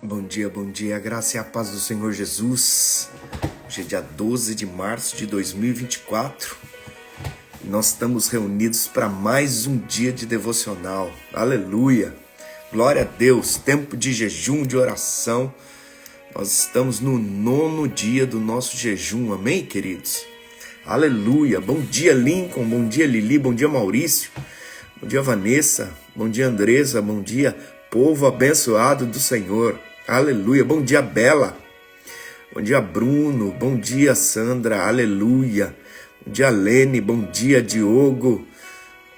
Bom dia, a graça e a paz do Senhor Jesus. Hoje é dia 12 de março de 2024 e nós estamos reunidos para mais um dia de devocional. Aleluia, glória a Deus, tempo de jejum, de oração. Nós estamos no 9º dia do nosso jejum, amém, queridos? Aleluia, bom dia Lincoln, bom dia Lili, bom dia Maurício, bom dia Vanessa, bom dia Andresa, bom dia povo abençoado do Senhor. Aleluia, bom dia Bela, bom dia Bruno, bom dia Sandra, aleluia, bom dia Lene, bom dia Diogo,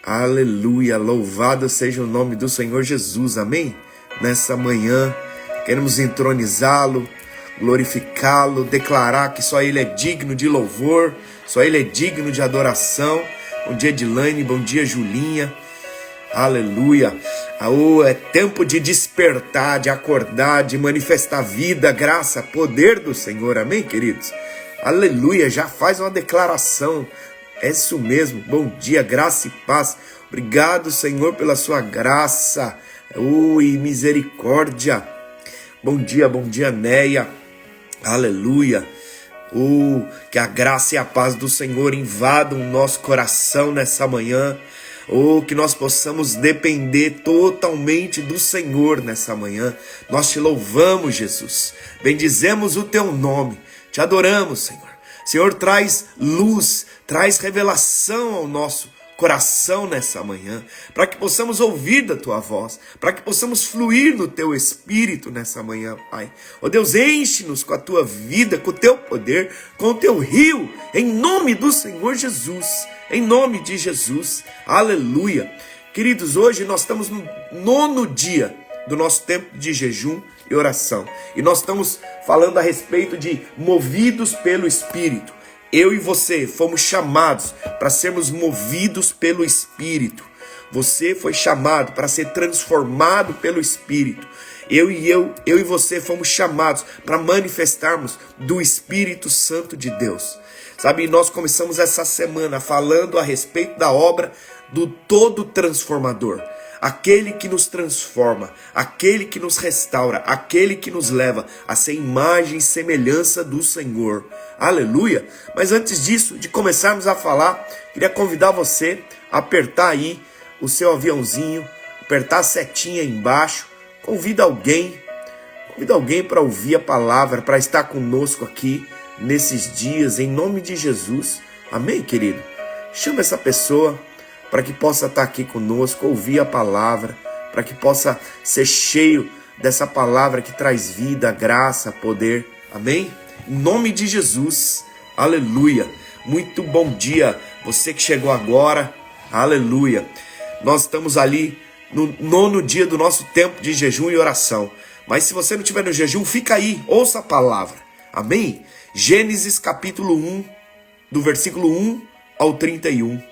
aleluia, louvado seja o nome do Senhor Jesus, amém? Nessa manhã queremos entronizá-lo, glorificá-lo, declarar que só Ele é digno de louvor, só Ele é digno de adoração. Bom dia Edilane, bom dia Julinha, aleluia. É tempo de despertar, de acordar, de manifestar vida, graça, poder do Senhor, amém, queridos? Aleluia, já faz uma declaração, é isso mesmo, bom dia, graça e paz, obrigado Senhor pela sua graça, e misericórdia, bom dia Neia, aleluia, que a graça e a paz do Senhor invadam o nosso coração nessa manhã, que nós possamos depender totalmente do Senhor nessa manhã. Nós te louvamos, Jesus. Bendizemos o teu nome. Te adoramos, Senhor. Senhor, traz luz, traz revelação ao nosso coração nessa manhã, para que possamos ouvir da tua voz, para que possamos fluir no teu espírito nessa manhã, Pai. Deus, enche-nos com a tua vida, com o teu poder, com o teu rio, em nome do Senhor Jesus. Em nome de Jesus, aleluia. Queridos, hoje nós estamos no 9º dia do nosso tempo de jejum e oração. E nós estamos falando a respeito de movidos pelo Espírito. Eu e você fomos chamados para sermos movidos pelo Espírito. Você foi chamado para ser transformado pelo Espírito. Eu e você fomos chamados para manifestarmos do Espírito Santo de Deus. Sabe, nós começamos essa semana falando a respeito da obra do todo transformador. Aquele que nos transforma, aquele que nos restaura, aquele que nos leva a ser imagem e semelhança do Senhor. Aleluia! Mas antes disso, de começarmos a falar, queria convidar você a apertar aí o seu aviãozinho, apertar a setinha aí embaixo, convida alguém para ouvir a palavra, para estar conosco aqui nesses dias, em nome de Jesus. Amém, querido? Chama essa pessoa para que possa estar aqui conosco, ouvir a palavra, para que possa ser cheio dessa palavra que traz vida, graça, poder. Amém? Em nome de Jesus. Aleluia. Muito bom dia. Você que chegou agora. Aleluia. Nós estamos ali no 9º dia do nosso tempo de jejum e oração. Mas se você não estiver no jejum, fica aí, ouça a palavra. Amém? Gênesis capítulo 1, do versículo 1 ao 31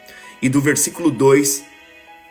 e do versículo 2,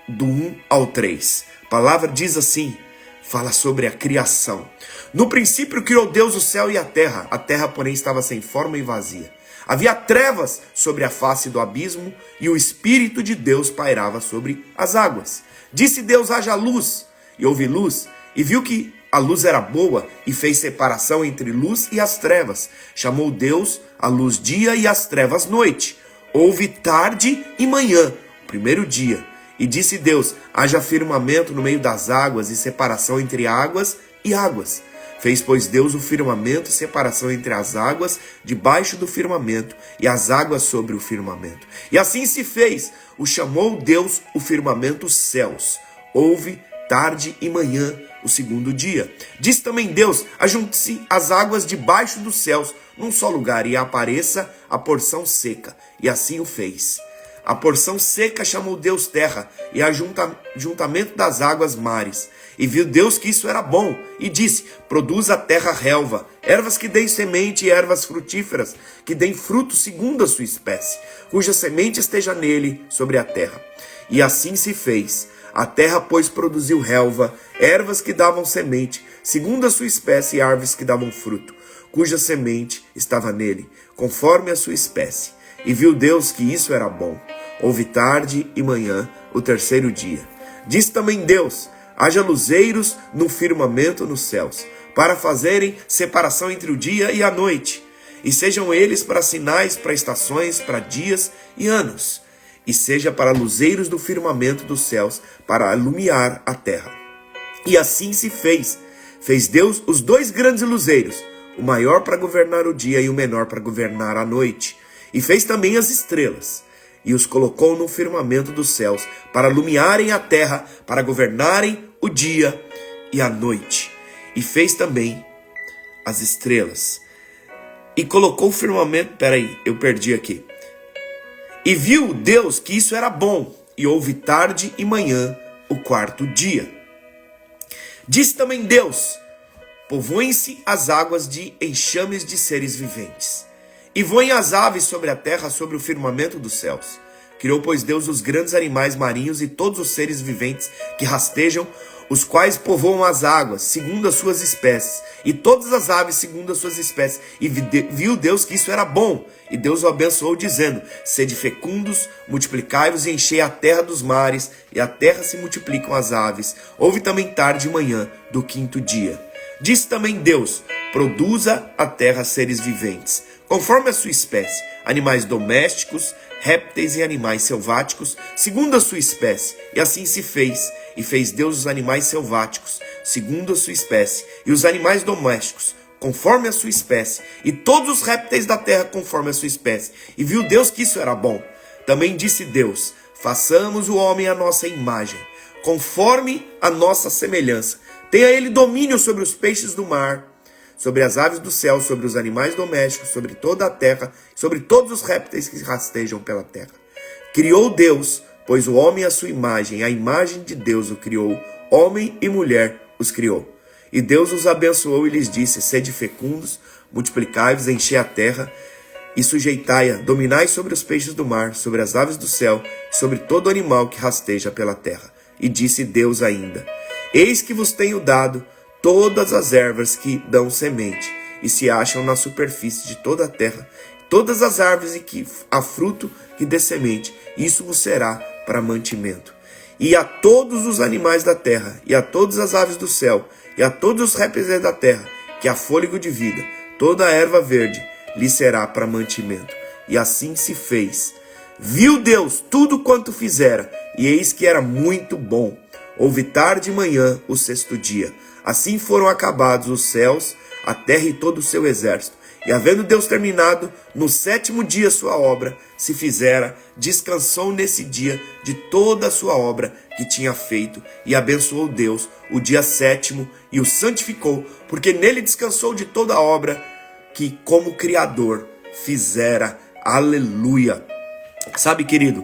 do 1 ao 3. A palavra diz assim, fala sobre a criação. No princípio criou Deus o céu e a terra, porém estava sem forma e vazia. Havia trevas sobre a face do abismo e o Espírito de Deus pairava sobre as águas. Disse Deus, haja luz, e houve luz, e viu que a luz era boa e fez separação entre luz e as trevas. Chamou Deus a luz dia e as trevas noite. Houve tarde e manhã, o primeiro dia. E disse Deus, haja firmamento no meio das águas e separação entre águas e águas. Fez, pois, Deus o firmamento e separação entre as águas debaixo do firmamento e as águas sobre o firmamento. E assim se fez. Chamou Deus o firmamento céus. Houve tarde e manhã, o segundo dia. Disse também Deus, ajunte-se as águas debaixo dos céus num só lugar e apareça a porção seca. E assim o fez. A porção seca chamou Deus terra e ajuntamento das águas mares. E viu Deus que isso era bom e disse, produz a terra relva, ervas que deem semente e ervas frutíferas, que deem fruto segundo a sua espécie, cuja semente esteja nele sobre a terra. E assim se fez. A terra, pois, produziu relva, ervas que davam semente, segundo a sua espécie, e árvores que davam fruto, cuja semente estava nele, conforme a sua espécie. E viu Deus que isso era bom. Houve tarde e manhã, o terceiro dia. Disse também Deus, haja luzeiros no firmamento nos céus, para fazerem separação entre o dia e a noite, e sejam eles para sinais, para estações, para dias e anos, e seja para luzeiros do firmamento dos céus, para alumiar a terra. E assim se fez. Fez Deus os 2 grandes luzeiros, o maior para governar o dia e o menor para governar a noite. E fez também as estrelas, e os colocou no firmamento dos céus, para alumiarem a terra, para governarem o dia e a noite. E fez também as estrelas. E colocou o firmamento... Peraí, eu perdi aqui. E viu Deus que isso era bom, e houve tarde e manhã o 4º dia. Disse também Deus: povoem-se as águas de enxames de seres viventes, e voem as aves sobre a terra, sobre o firmamento dos céus. Criou, pois, Deus os grandes animais marinhos e todos os seres viventes que rastejam, os quais povoam as águas, segundo as suas espécies, e todas as aves segundo as suas espécies. E viu Deus que isso era bom, e Deus o abençoou, dizendo: sede fecundos, multiplicai-vos e enchei a terra dos mares, e a terra se multiplicam as aves. Houve também tarde e manhã do 5º dia. Disse também Deus: produza a terra seres viventes, conforme a sua espécie, animais domésticos, répteis e animais selváticos, segundo a sua espécie. E assim se fez. E fez Deus os animais selváticos, segundo a sua espécie, e os animais domésticos, conforme a sua espécie, e todos os répteis da terra, conforme a sua espécie. E viu Deus que isso era bom. Também disse Deus: façamos o homem à nossa imagem, conforme a nossa semelhança. Tenha ele domínio sobre os peixes do mar, sobre as aves do céu, sobre os animais domésticos, sobre toda a terra, sobre todos os répteis que rastejam pela terra. Criou Deus, pois o homem à sua imagem, a imagem de Deus o criou, homem e mulher os criou. E Deus os abençoou e lhes disse: sede fecundos, multiplicai-vos, enchei a terra e sujeitai-a, dominai sobre os peixes do mar, sobre as aves do céu, sobre todo animal que rasteja pela terra. E disse Deus ainda: eis que vos tenho dado todas as ervas que dão semente, e se acham na superfície de toda a terra, todas as árvores e que há fruto que dê semente, isso vos será para mantimento. E a todos os animais da terra, e a todas as aves do céu, e a todos os répteis da terra, que há fôlego de vida, toda a erva verde lhe será para mantimento. E assim se fez. Viu Deus tudo quanto fizera, e eis que era muito bom. Houve tarde e manhã o 6º dia. Assim foram acabados os céus, a terra e todo o seu exército. E havendo Deus terminado no 7º dia sua obra, se fizera, descansou nesse dia de toda a sua obra que tinha feito, e abençoou Deus o dia 7º e o santificou, porque nele descansou de toda a obra que como Criador fizera. Aleluia! Sabe, querido,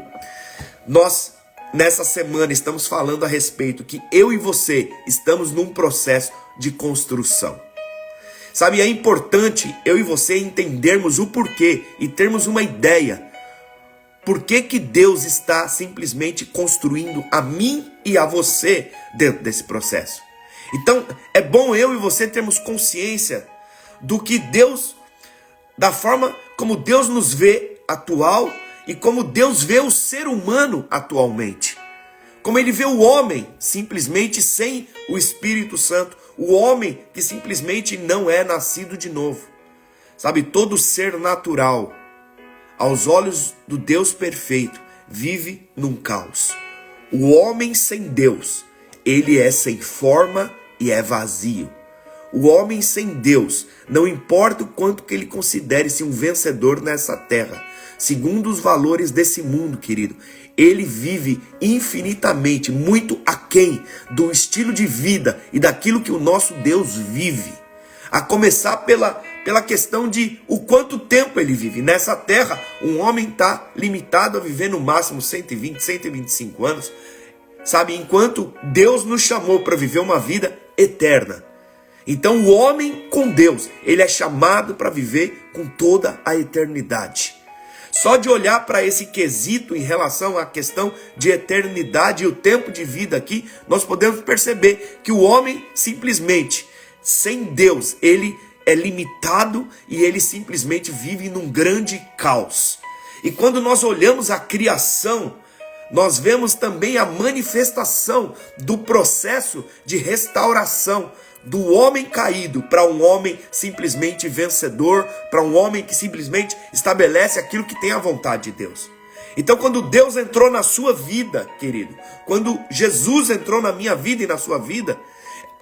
nós nessa semana estamos falando a respeito que eu e você estamos num processo de construção. Sabe, é importante eu e você entendermos o porquê e termos uma ideia. Por que que Deus está simplesmente construindo a mim e a você dentro desse processo? Então, é bom eu e você termos consciência do que Deus, da forma como Deus nos vê atual e como Deus vê o ser humano atualmente. Como ele vê o homem simplesmente sem o Espírito Santo. O homem que simplesmente não é nascido de novo. Sabe, todo ser natural, aos olhos do Deus perfeito, vive num caos. O homem sem Deus, ele é sem forma e é vazio. O homem sem Deus, não importa o quanto que ele considere-se um vencedor nessa terra, segundo os valores desse mundo, querido, ele vive infinitamente, muito aquém do estilo de vida e daquilo que o nosso Deus vive. A começar pela questão de o quanto tempo ele vive. Nessa terra, um homem está limitado a viver no máximo 120, 125 anos, sabe? Enquanto Deus nos chamou para viver uma vida eterna. Então o homem com Deus, ele é chamado para viver com toda a eternidade. Só de olhar para esse quesito em relação à questão de eternidade e o tempo de vida aqui, nós podemos perceber que o homem simplesmente, sem Deus, ele é limitado e ele simplesmente vive num grande caos. E quando nós olhamos a criação, nós vemos também a manifestação do processo de restauração. do homem caído para um homem simplesmente vencedor, para um homem que simplesmente estabelece aquilo que tem a vontade de Deus. Então, quando Deus entrou na sua vida, querido, quando Jesus entrou na minha vida e na sua vida,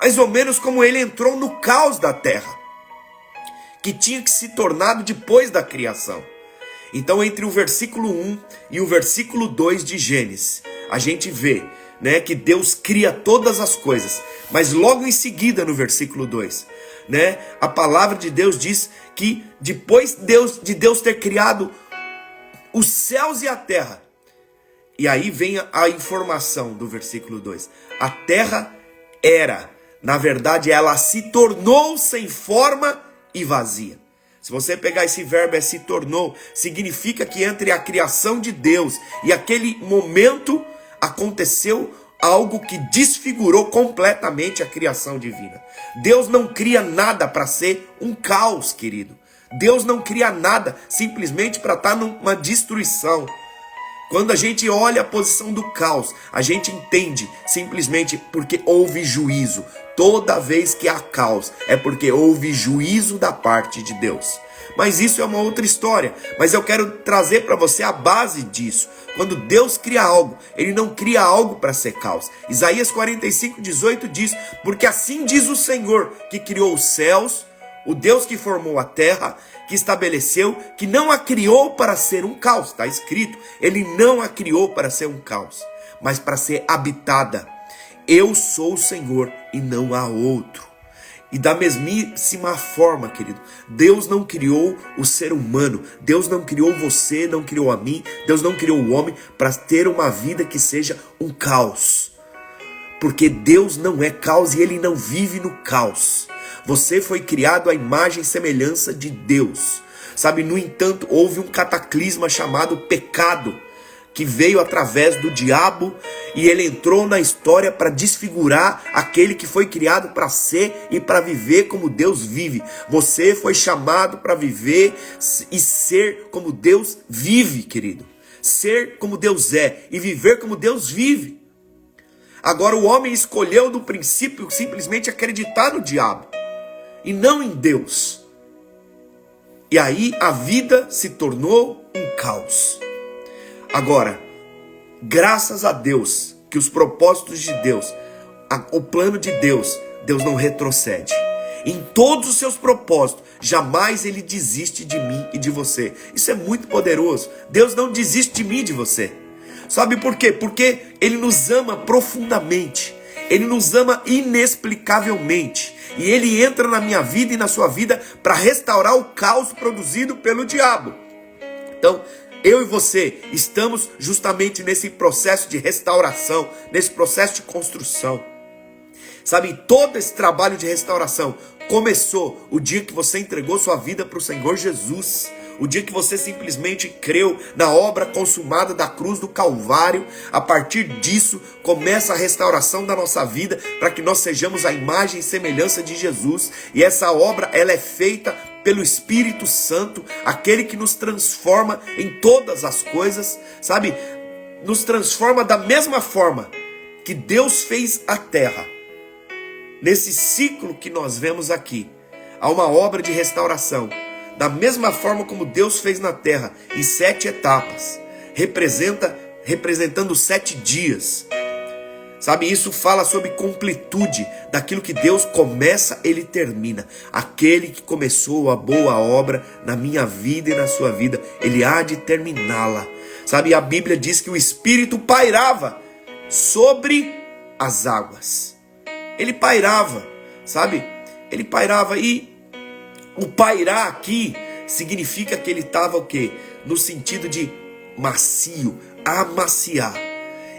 mais ou menos como ele entrou no caos da terra, que tinha que se tornado depois da criação. Então, entre o versículo 1 e o versículo 2 de Gênesis, a gente vê, né, que Deus cria todas as coisas. Mas logo em seguida, no versículo 2, né, a palavra de Deus diz que depois de Deus ter criado os céus e a terra, e aí vem a informação do versículo 2. A terra era, na verdade, ela se tornou sem forma e vazia. Se você pegar esse verbo se tornou, significa que entre a criação de Deus e aquele momento aconteceu algo que desfigurou completamente a criação divina. Deus não cria nada para ser um caos, querido. Deus não cria nada simplesmente para estar numa destruição. Quando a gente olha a posição do caos, a gente entende simplesmente porque houve juízo. Toda vez que há caos, é porque houve juízo da parte de Deus. Mas isso é uma outra história. Mas eu quero trazer para você a base disso. Quando Deus cria algo, Ele não cria algo para ser caos. Isaías 45:18 diz: porque assim diz o Senhor, que criou os céus, o Deus que formou a terra, que estabeleceu, que não a criou para ser um caos. Está escrito, Ele não a criou para ser um caos, mas para ser habitada. Eu sou o Senhor e não há outro. E da mesmíssima forma, querido, Deus não criou o ser humano, Deus não criou você, não criou a mim, Deus não criou o homem para ter uma vida que seja um caos. Porque Deus não é caos e Ele não vive no caos. Você foi criado à imagem e semelhança de Deus. Sabe, no entanto, houve um cataclisma chamado pecado, que veio através do diabo e ele entrou na história para desfigurar aquele que foi criado para ser e para viver como Deus vive. Você foi chamado para viver e ser como Deus vive, querido. Ser como Deus é e viver como Deus vive. Agora o homem escolheu do princípio simplesmente acreditar no diabo e não em Deus. E aí a vida se tornou um caos. Agora, graças a Deus, que os propósitos de Deus, o plano de Deus, Deus não retrocede. Em todos os seus propósitos, jamais Ele desiste de mim e de você. Isso é muito poderoso. Deus não desiste de mim e de você. Sabe por quê? Porque Ele nos ama profundamente. Ele nos ama inexplicavelmente. E Ele entra na minha vida e na sua vida para restaurar o caos produzido pelo diabo. Então, eu e você estamos justamente nesse processo de restauração, nesse processo de construção. Sabe, todo esse trabalho de restauração começou o dia que você entregou sua vida para o Senhor Jesus. O dia que você simplesmente creu na obra consumada da cruz do Calvário. A partir disso, começa a restauração da nossa vida para que nós sejamos a imagem e semelhança de Jesus. E essa obra, ela é feita pelo Espírito Santo, aquele que nos transforma em todas as coisas, sabe? Nos transforma da mesma forma que Deus fez a terra. Nesse ciclo que nós vemos aqui, há uma obra de restauração. Da mesma forma como Deus fez na terra, em 7 etapas, representando 7 dias. Sabe, isso fala sobre completude daquilo que Deus começa, Ele termina. Aquele que começou a boa obra na minha vida e na sua vida, Ele há de terminá-la. Sabe, a Bíblia diz que o Espírito pairava sobre as águas. Ele pairava, sabe? Ele pairava e o pairar aqui significa que ele estava o quê? No sentido de macio, amaciar.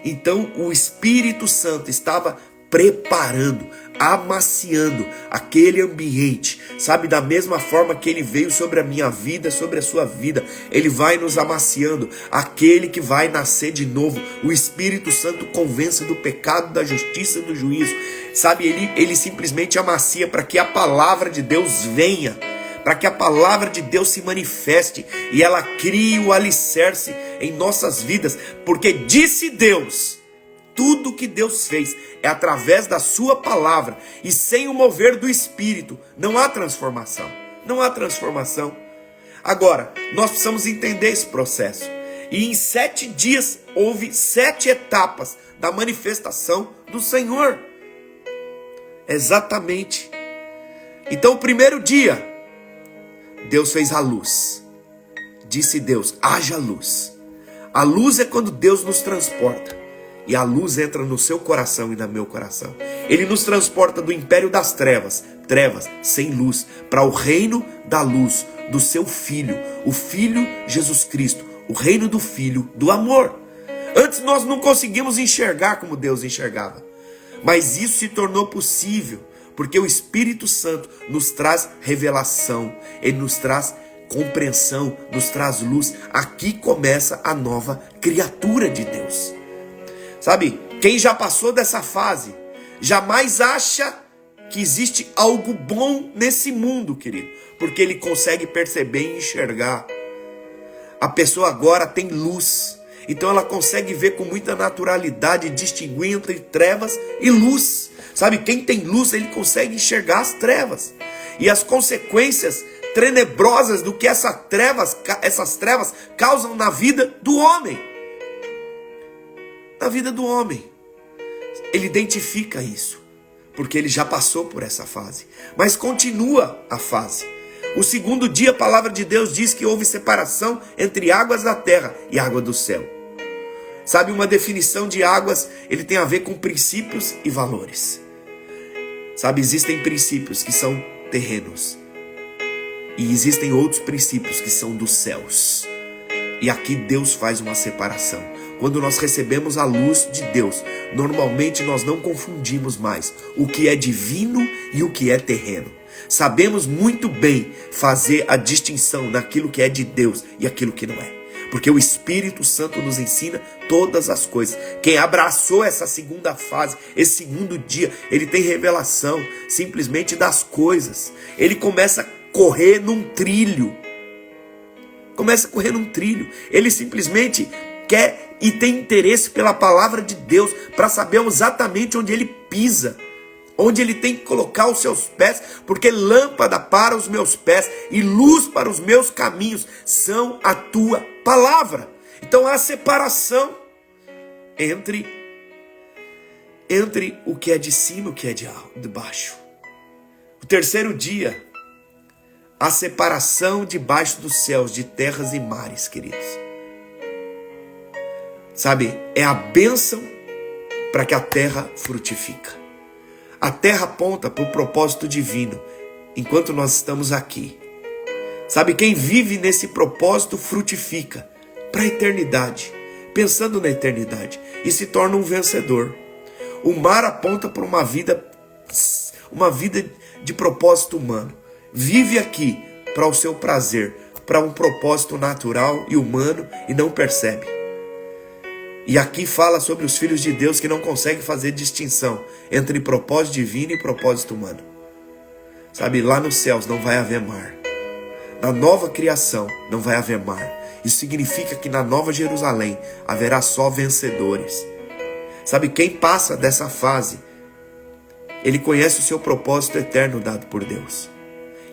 Então o Espírito Santo estava preparando, amaciando aquele ambiente, sabe? Da mesma forma que ele veio sobre a minha vida, sobre a sua vida, ele vai nos amaciando. Aquele que vai nascer de novo, o Espírito Santo convence do pecado, da justiça e do juízo, sabe? Ele simplesmente amacia para que a palavra de Deus venha, para que a palavra de Deus se manifeste e ela crie o alicerce em nossas vidas, porque disse Deus, tudo que Deus fez é através da sua palavra e sem o mover do Espírito, não há transformação. Não há transformação. Agora, nós precisamos entender esse processo. E em 7 dias houve 7 etapas da manifestação do Senhor. Exatamente. Então, o primeiro dia, Deus fez a luz. Disse Deus, haja luz. A luz é quando Deus nos transporta. E a luz entra no seu coração e no meu coração. Ele nos transporta do império das trevas, trevas sem luz, para o reino da luz, do seu Filho, o Filho Jesus Cristo, o reino do Filho, do amor. Antes nós não conseguimos enxergar como Deus enxergava. Mas isso se tornou possível, porque o Espírito Santo nos traz revelação, ele nos traz compreensão, nos traz luz. Aqui começa a nova criatura de Deus. Sabe, quem já passou dessa fase, jamais acha que existe algo bom nesse mundo, querido, porque ele consegue perceber e enxergar. A pessoa agora tem luz, então ela consegue ver com muita naturalidade, distinguir entre trevas e luz. Sabe, quem tem luz, ele consegue enxergar as trevas e as consequências tenebrosas do que essas trevas causam na vida do homem. Na vida do homem. Ele identifica isso, porque ele já passou por essa fase. Mas continua a fase. O segundo dia, a palavra de Deus diz que houve separação entre águas da terra e água do céu. Sabe, uma definição de águas, ele tem a ver com princípios e valores. Sabe, existem princípios que são terrenos. E existem outros princípios que são dos céus. E aqui Deus faz uma separação. Quando nós recebemos a luz de Deus, normalmente nós não confundimos mais o que é divino e o que é terreno. Sabemos muito bem fazer a distinção daquilo que é de Deus e aquilo que não é. Porque o Espírito Santo nos ensina todas as coisas. Quem abraçou essa segunda fase, esse segundo dia, ele tem revelação simplesmente das coisas. Ele começa a correr num trilho. Começa a correr num trilho. Ele simplesmente quer e tem interesse pela palavra de Deus para saber exatamente onde ele pisa, onde ele tem que colocar os seus pés, porque lâmpada para os meus pés e luz para os meus caminhos são a tua palavra. Então há separação entre o que é de cima e o que é de baixo. O terceiro dia, a separação debaixo dos céus, de terras e mares, queridos. Sabe, é a bênção para que a terra frutifica. A terra aponta para o propósito divino, enquanto nós estamos aqui. Sabe, quem vive nesse propósito frutifica para a eternidade, pensando na eternidade, e se torna um vencedor. O mar aponta para uma vida de propósito humano. Vive aqui para o seu prazer, para um propósito natural e humano, e não percebe. E aqui fala sobre os filhos de Deus que não conseguem fazer distinção entre propósito divino e propósito humano. Sabe, lá nos céus não vai haver mar. Na nova criação não vai haver mar. Isso significa que na Nova Jerusalém haverá só vencedores. Sabe, quem passa dessa fase, ele conhece o seu propósito eterno dado por Deus.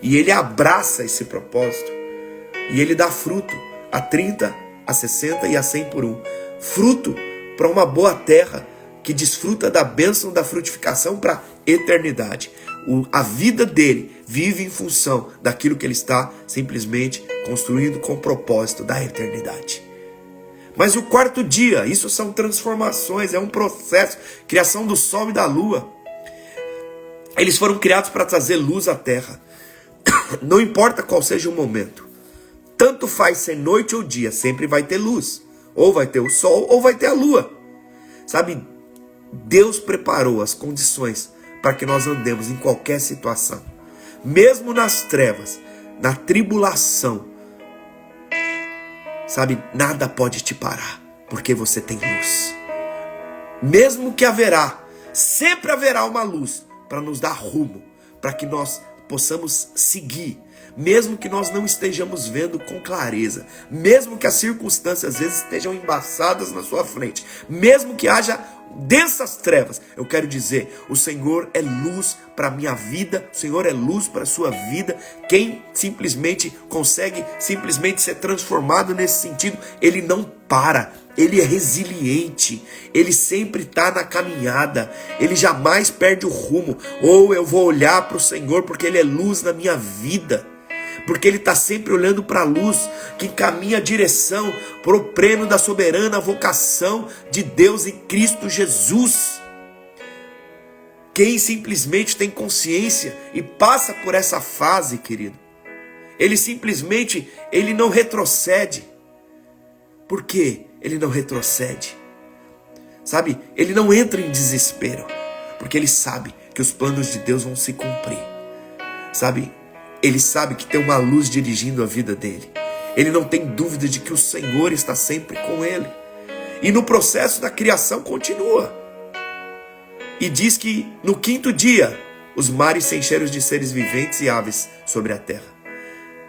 E ele abraça esse propósito. E ele dá fruto a 30, a 60 e a 100 por um. Fruto para uma boa terra que desfruta da bênção da frutificação para a eternidade. A vida dele vive em função daquilo que ele está simplesmente construindo com o propósito da eternidade. Mas o quarto dia, isso são transformações, é um processo, criação do sol e da lua. Eles foram criados para trazer luz à terra. Não importa qual seja o momento. Tanto faz ser noite ou dia, sempre vai ter luz. Ou vai ter o sol, ou vai ter a lua. Sabe, Deus preparou as condições para que nós andemos em qualquer situação. Mesmo nas trevas, na tribulação. Sabe, nada pode te parar, porque você tem luz. Mesmo que sempre haverá uma luz para nos dar rumo, para que nós possamos seguir. mesmo que nós não estejamos vendo com clareza, mesmo que as circunstâncias às vezes estejam embaçadas na sua frente, mesmo que haja densas trevas, eu quero dizer, o Senhor é luz para a minha vida, o Senhor é luz para a sua vida. Quem simplesmente consegue simplesmente ser transformado nesse sentido, ele não para, ele é resiliente, ele sempre está na caminhada, ele jamais perde o rumo. Ou eu vou olhar para o Senhor porque ele é luz na minha vida, porque ele está sempre olhando para a luz que encaminha a direção para o prêmio da soberana vocação de Deus em Cristo Jesus. Quem simplesmente tem consciência e passa por essa fase, querido, ele não retrocede. Por quê? Ele não retrocede. Sabe? Ele não entra em desespero, porque ele sabe que os planos de Deus vão se cumprir. Sabe? Ele sabe que tem uma luz dirigindo a vida dele. Ele não tem dúvida de que o Senhor está sempre com ele. E no processo da criação continua. E diz que no 5º dia, os mares se encheram de seres viventes e aves sobre a terra.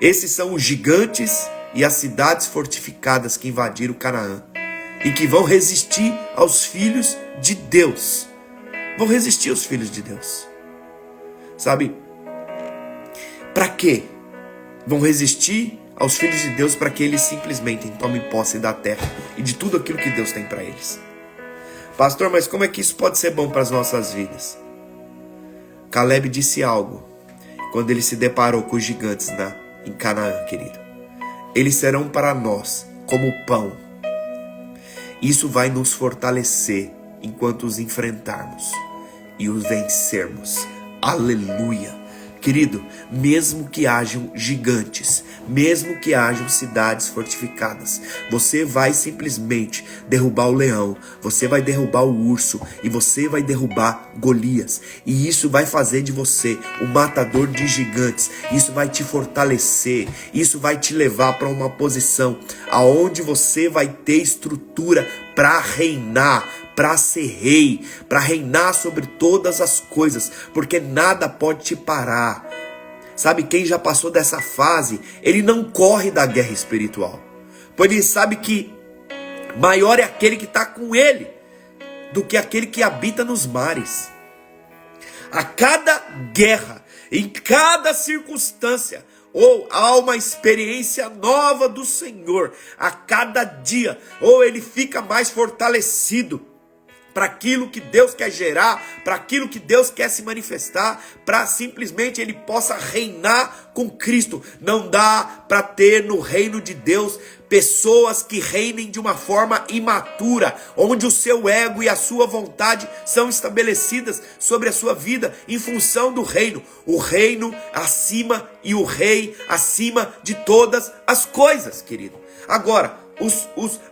Esses são os gigantes e as cidades fortificadas que invadiram Canaã. E que vão resistir aos filhos de Deus. Vão resistir aos filhos de Deus. Sabe? Para quê? Vão resistir aos filhos de Deus para que eles simplesmente tomem posse da terra e de tudo aquilo que Deus tem para eles. Pastor, mas como é que isso pode ser bom para as nossas vidas? Caleb disse algo quando ele se deparou com os gigantes em Canaã, querido. Eles serão para nós como pão. Isso vai nos fortalecer enquanto os enfrentarmos e os vencermos. Aleluia! Querido, mesmo que hajam gigantes, mesmo que hajam cidades fortificadas, você vai simplesmente derrubar o leão, você vai derrubar o urso e você vai derrubar Golias. E isso vai fazer de você um matador de gigantes. Isso vai te fortalecer, isso vai te levar para uma posição aonde você vai ter estrutura para reinar, para ser rei, para reinar sobre todas as coisas, porque nada pode te parar. Sabe, quem já passou dessa fase, ele não corre da guerra espiritual, pois ele sabe que maior é aquele que está com ele, do que aquele que habita nos mares. A cada guerra, em cada circunstância, ou há uma experiência nova do Senhor, a cada dia, ou ele fica mais fortalecido, para aquilo que Deus quer gerar, para aquilo que Deus quer se manifestar, para simplesmente ele possa reinar com Cristo. Não dá para ter no reino de Deus pessoas que reinem de uma forma imatura, onde o seu ego e a sua vontade são estabelecidas sobre a sua vida em função do reino. O reino acima e o rei acima de todas as coisas, querido. Agora,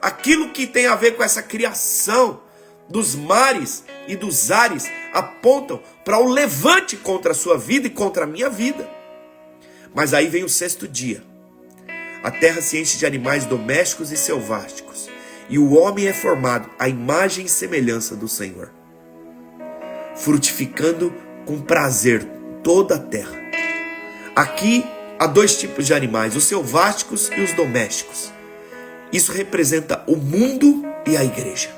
aquilo que tem a ver com essa criação dos mares e dos ares apontam para o levante contra a sua vida e contra a minha vida. Mas aí vem o 6º dia. A terra se enche de animais domésticos e selváticos, e o homem é formado à imagem e semelhança do Senhor, frutificando com prazer toda a terra. Aqui há 2 tipos de animais, os selváticos e os domésticos. Isso representa o mundo e a igreja.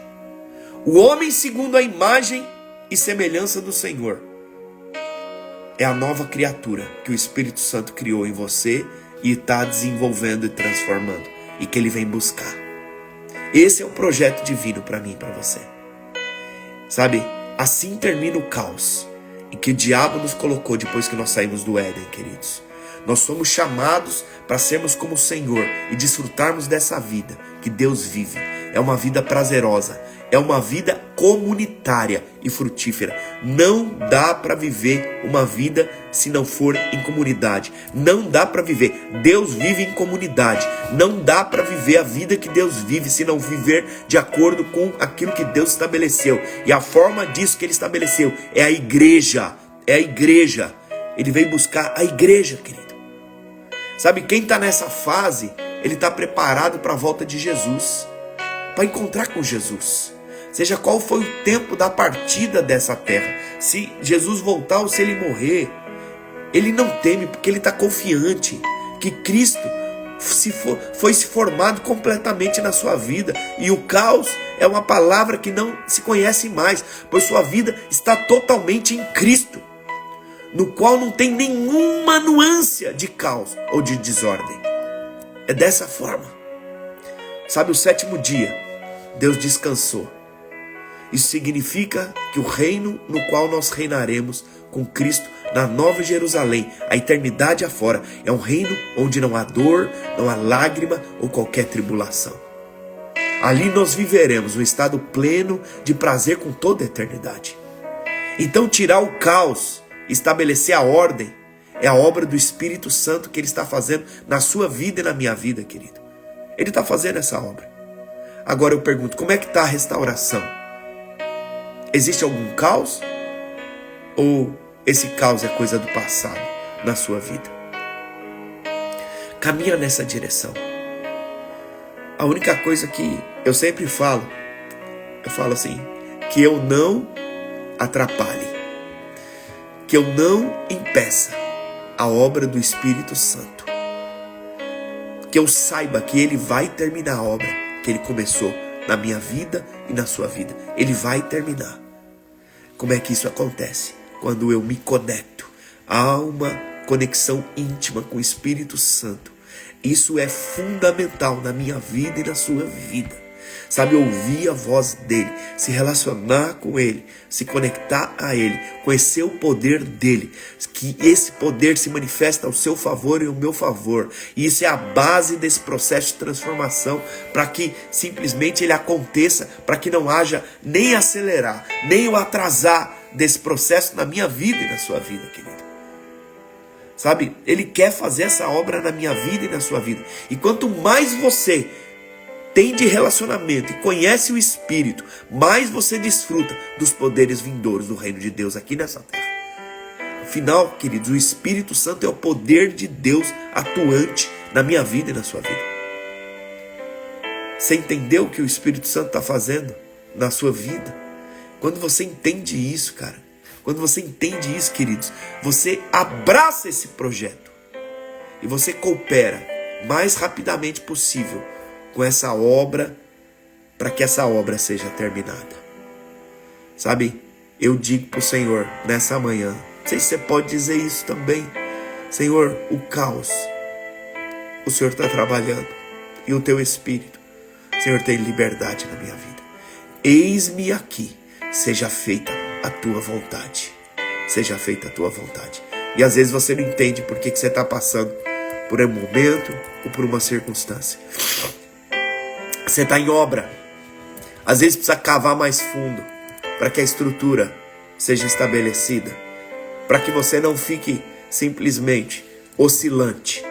O homem segundo a imagem e semelhança do Senhor é a nova criatura que o Espírito Santo criou em você e está desenvolvendo e transformando, e que ele vem buscar. Esse é o projeto divino para mim e para você. Sabe, assim termina o caos em que o diabo nos colocou depois que nós saímos do Éden, queridos. Nós somos chamados para sermos como o Senhor e desfrutarmos dessa vida que Deus vive. É uma vida prazerosa, é uma vida comunitária e frutífera. Não dá para viver uma vida se não for em comunidade. Não dá para viver. Deus vive em comunidade. Não dá para viver a vida que Deus vive se não viver de acordo com aquilo que Deus estabeleceu. E a forma disso que Ele estabeleceu é a igreja. É a igreja. Ele veio buscar a igreja, querido. Sabe, quem está nessa fase, ele está preparado para a volta de Jesus, para encontrar com Jesus. Seja qual foi o tempo da partida dessa terra, se Jesus voltar ou se ele morrer, Ele não teme porque ele está confiante que Cristo foi se formado completamente na sua vida. E o caos é uma palavra que não se conhece mais, pois sua vida está totalmente em Cristo, no qual não tem nenhuma nuance de caos ou de desordem. É dessa forma. Sabe, o 7º dia, Deus descansou. Isso significa que o reino no qual nós reinaremos com Cristo na Nova Jerusalém, a eternidade afora, é um reino onde não há dor, não há lágrima ou qualquer tribulação. Ali nós viveremos um estado pleno de prazer com toda a eternidade. Então tirar o caos, estabelecer a ordem, é a obra do Espírito Santo que Ele está fazendo na sua vida e na minha vida, querido. Ele está fazendo essa obra. Agora eu pergunto, como é que está a restauração? Existe algum caos? Ou esse caos é coisa do passado na sua vida? Caminha nessa direção. A única coisa que eu sempre falo, eu falo assim, que eu não atrapalhe, que eu não impeça a obra do Espírito Santo, que eu saiba que Ele vai terminar a obra que Ele começou na minha vida e na sua vida. Ele vai terminar. Como é que isso acontece? Quando eu me conecto. Há uma conexão íntima com o Espírito Santo. Isso é fundamental na minha vida e na sua vida. Sabe, ouvir a voz dele, se relacionar com ele, se conectar a ele, conhecer o poder dele, que esse poder se manifesta ao seu favor e ao meu favor. E isso é a base desse processo de transformação, para que simplesmente ele aconteça, para que não haja nem acelerar, nem o atrasar desse processo na minha vida e na sua vida, querido. Sabe, ele quer fazer essa obra na minha vida e na sua vida. E quanto mais você tem de relacionamento e conhece o Espírito, mais você desfruta dos poderes vindouros do reino de Deus aqui nessa terra. Afinal, queridos, o Espírito Santo é o poder de Deus atuante na minha vida e na sua vida. Você entendeu o que o Espírito Santo está fazendo na sua vida? Quando você entende isso, cara, quando você entende isso, queridos, você abraça esse projeto e você coopera mais rapidamente possível com essa obra, para que essa obra seja terminada. Sabe, eu digo para o Senhor nessa manhã, não sei se você pode dizer isso também: Senhor, o caos, o Senhor está trabalhando, e o teu Espírito, Senhor, tem liberdade na minha vida. Eis-me aqui, seja feita a tua vontade. Seja feita a tua vontade. E às vezes você não entende por que você está passando por um momento ou por uma circunstância. Você está em obra. Às vezes precisa cavar mais fundo para que a estrutura seja estabelecida, para que você não fique simplesmente oscilante.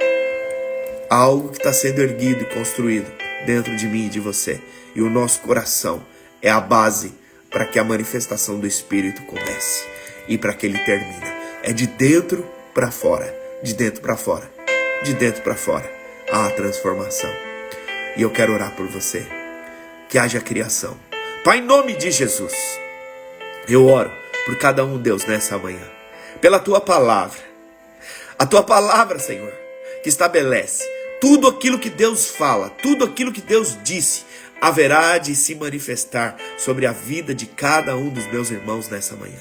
Há algo que está sendo erguido e construído dentro de mim e de você. E o nosso coração é a base para que a manifestação do Espírito comece e para que ele termine. É de dentro para fora, de dentro para fora, de dentro para fora há a transformação. E eu quero orar por você, que haja criação. Pai, em nome de Jesus, eu oro por cada um, Deus, nessa manhã, pela tua palavra. A tua palavra, Senhor, que estabelece tudo aquilo que Deus fala, tudo aquilo que Deus disse, haverá de se manifestar sobre a vida de cada um dos meus irmãos nessa manhã.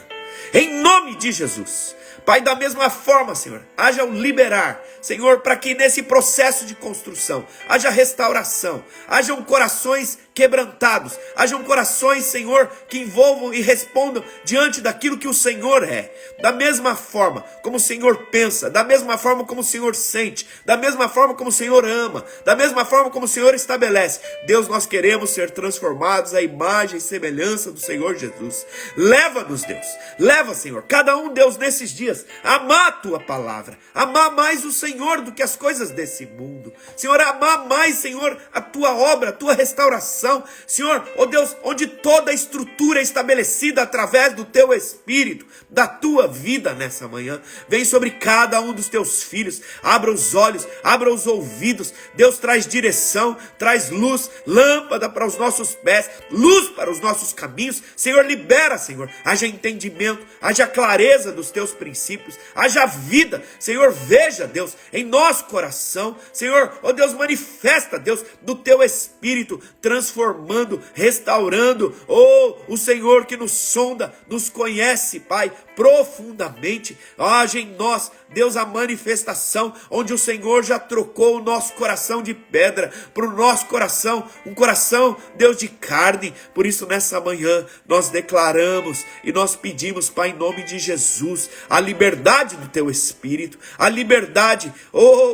Em nome de Jesus. Pai, da mesma forma, Senhor, haja o liberar, Senhor, para que nesse processo de construção haja restauração, hajam corações quebrantados, hajam corações, Senhor, que envolvam e respondam diante daquilo que o Senhor é. Da mesma forma como o Senhor pensa, da mesma forma como o Senhor sente, da mesma forma como o Senhor ama, da mesma forma como o Senhor estabelece. Deus, nós queremos ser transformados à imagem e semelhança do Senhor Jesus. Leva-nos, Deus, leva, Senhor, cada um, Deus, nesses dias, amar a tua palavra, amar mais o Senhor do que as coisas desse mundo. Senhor, amar mais, Senhor, a tua obra, a tua restauração. coração, Senhor, ó Deus, onde toda a estrutura é estabelecida através do teu Espírito, da tua vida nessa manhã. Vem sobre cada um dos teus filhos, abra os olhos, abra os ouvidos. Deus, traz direção, traz luz, lâmpada para os nossos pés, luz para os nossos caminhos. Senhor, libera, Senhor, haja entendimento, haja clareza dos teus princípios, haja vida. Senhor, veja, Deus, em nosso coração, Senhor, ó Deus, manifesta, Deus, do teu Espírito, transformando, restaurando, o Senhor que nos sonda, nos conhece, Pai, profundamente. Haja em nós, Deus, a manifestação, onde o Senhor já trocou o nosso coração de pedra para o nosso coração, um coração, Deus, de carne. Por isso, nessa manhã, nós declaramos e nós pedimos, Pai, em nome de Jesus, a liberdade do teu Espírito, a liberdade,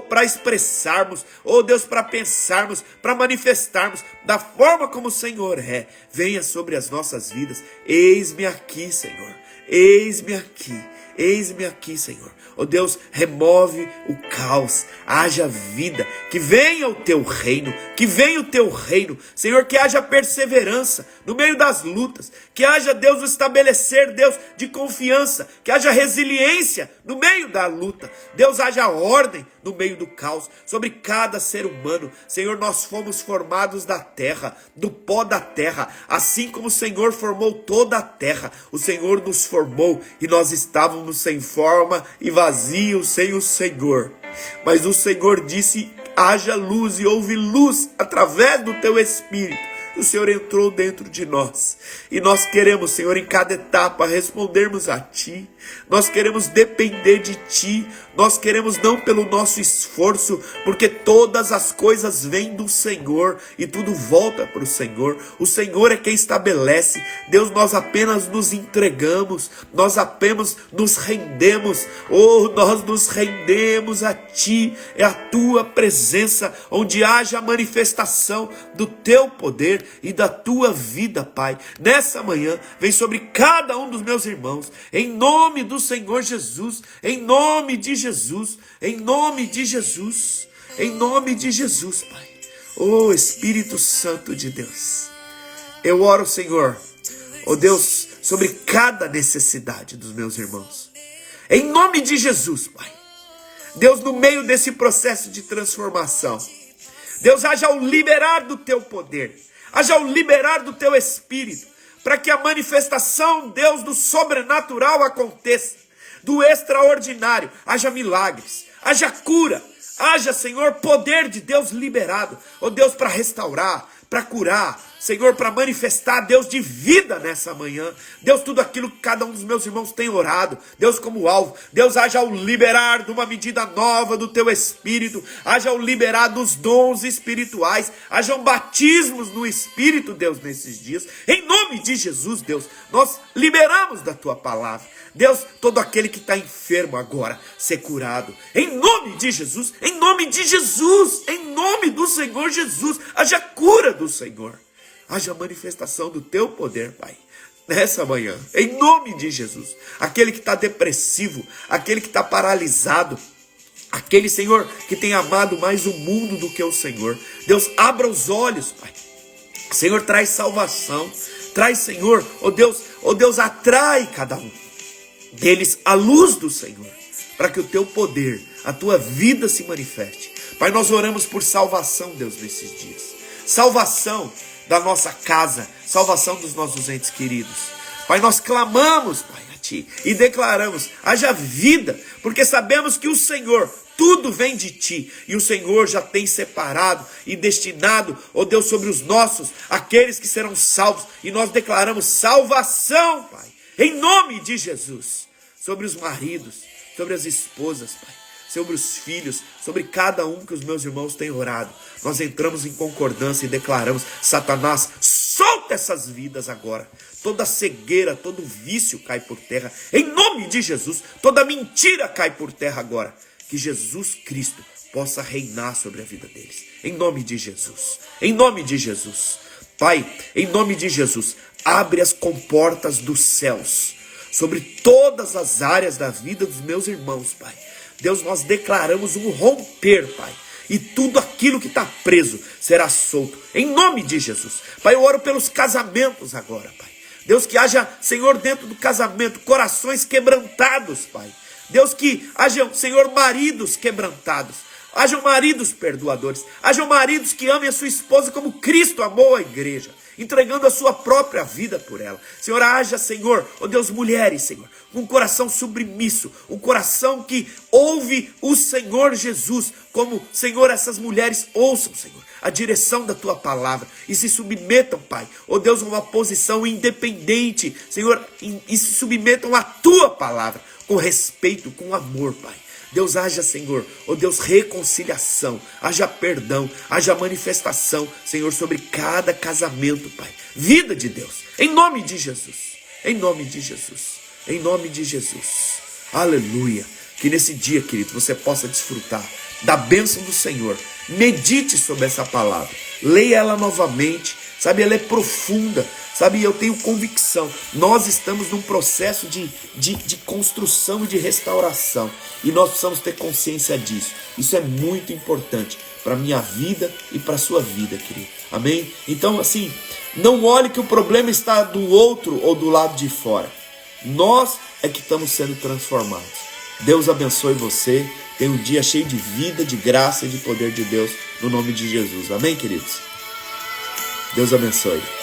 para expressarmos, Deus, para pensarmos, para manifestarmos da forma como o Senhor é. Venha sobre as nossas vidas. Eis-me aqui, Senhor. Eis-me aqui. Eis-me aqui, Senhor. Ó Deus, remove o caos, haja vida, que venha o teu reino, que venha o teu reino, Senhor, que haja perseverança no meio das lutas, que haja, Deus, o estabelecer, Deus, de confiança, que haja resiliência no meio da luta, Deus, haja ordem no meio do caos, sobre cada ser humano. Senhor, nós fomos formados da terra, do pó da terra, assim como o Senhor formou toda a terra, o Senhor nos formou e nós estávamos sem forma e vazios sem o Senhor. Mas o Senhor disse: haja luz, e houve luz através do teu Espírito. O Senhor entrou dentro de nós. E nós queremos, Senhor, em cada etapa respondermos a Ti. Nós queremos depender de Ti. Nós queremos não pelo nosso esforço, porque todas as coisas vêm do Senhor e tudo volta para o Senhor. O Senhor é quem estabelece. Deus, nós apenas nos entregamos. Nós apenas nos rendemos. Nós nos rendemos a Ti. É a Tua presença onde haja a manifestação do Teu poder e da Tua vida, Pai. Nessa manhã, vem sobre cada um dos meus irmãos, em nome do Senhor Jesus, em nome de Jesus, em nome de Jesus, em nome de Jesus, Pai. Espírito Santo de Deus, eu oro, Senhor, Deus, sobre cada necessidade dos meus irmãos, em nome de Jesus, Pai. Deus, no meio desse processo de transformação, Deus, haja o liberar do Teu poder, haja o liberar do Teu Espírito, para que a manifestação, Deus, do sobrenatural aconteça, do extraordinário, haja milagres, haja cura, haja, Senhor, poder de Deus liberado, Deus, para restaurar, para curar, Senhor, para manifestar, Deus, de vida nessa manhã. Deus, tudo aquilo que cada um dos meus irmãos tem orado, Deus, como alvo. Deus, haja o liberar de uma medida nova do Teu Espírito, haja o liberar dos dons espirituais, hajam batismos no Espírito, Deus, nesses dias. Em nome de Jesus, Deus, nós liberamos da Tua palavra. Deus, todo aquele que está enfermo agora, ser curado. Em nome de Jesus, em nome de Jesus, em nome do Senhor Jesus, haja cura do Senhor. Haja manifestação do Teu poder, Pai, nessa manhã, em nome de Jesus. Aquele que está depressivo, aquele que está paralisado, aquele, Senhor, que tem amado mais o mundo do que o Senhor. Deus, abra os olhos, Pai. Senhor, traz salvação, traz, Senhor, Deus, atrai cada um deles a luz do Senhor, para que o Teu poder, a Tua vida se manifeste. Pai, nós oramos por salvação, Deus, nesses dias. Salvação da nossa casa, salvação dos nossos entes queridos. Pai, nós clamamos, Pai, a Ti e declaramos, haja vida, porque sabemos que o Senhor, tudo vem de Ti, e o Senhor já tem separado e destinado, Deus, sobre os nossos, aqueles que serão salvos, e nós declaramos salvação, Pai, em nome de Jesus, sobre os maridos, sobre as esposas, Pai, sobre os filhos, sobre cada um que os meus irmãos têm orado. Nós entramos em concordância e declaramos: Satanás, solta essas vidas agora. Toda cegueira, todo vício cai por terra. Em nome de Jesus, toda mentira cai por terra agora. Que Jesus Cristo possa reinar sobre a vida deles. Em nome de Jesus. Em nome de Jesus. Pai, em nome de Jesus, abre as comportas dos céus sobre todas as áreas da vida dos meus irmãos, Pai. Deus, nós declaramos um romper, Pai, e tudo aquilo que está preso será solto, em nome de Jesus. Pai, eu oro pelos casamentos agora, Pai. Deus, que haja, Senhor, dentro do casamento, corações quebrantados, Pai. Deus, que haja, Senhor, maridos quebrantados, hajam maridos perdoadores, hajam maridos que amem a sua esposa como Cristo amou a igreja, entregando a sua própria vida por ela. Senhor, haja, Senhor, ó Deus, mulheres, Senhor, com um coração submisso, um coração que ouve o Senhor Jesus, como, Senhor, essas mulheres ouçam, Senhor, a direção da tua palavra e se submetam, Pai, ó Deus, a uma posição independente, Senhor, e se submetam à tua palavra, com respeito, com amor, Pai. Deus, haja, Senhor, ó Deus, reconciliação, haja perdão, haja manifestação, Senhor, sobre cada casamento, Pai. Vida de Deus, em nome de Jesus, em nome de Jesus, em nome de Jesus. Aleluia. Que nesse dia, querido, você possa desfrutar da bênção do Senhor. Medite sobre essa palavra, leia ela novamente, sabe, ela é profunda, sabe, eu tenho convicção, nós estamos num processo de construção e de restauração, e nós precisamos ter consciência disso. Isso é muito importante para a minha vida e para a sua vida, querido, amém? Então, assim, não olhe que o problema está do outro ou do lado de fora, nós é que estamos sendo transformados. Deus abençoe você, tenha um dia cheio de vida, de graça e de poder de Deus, no nome de Jesus, amém, queridos? Deus abençoe.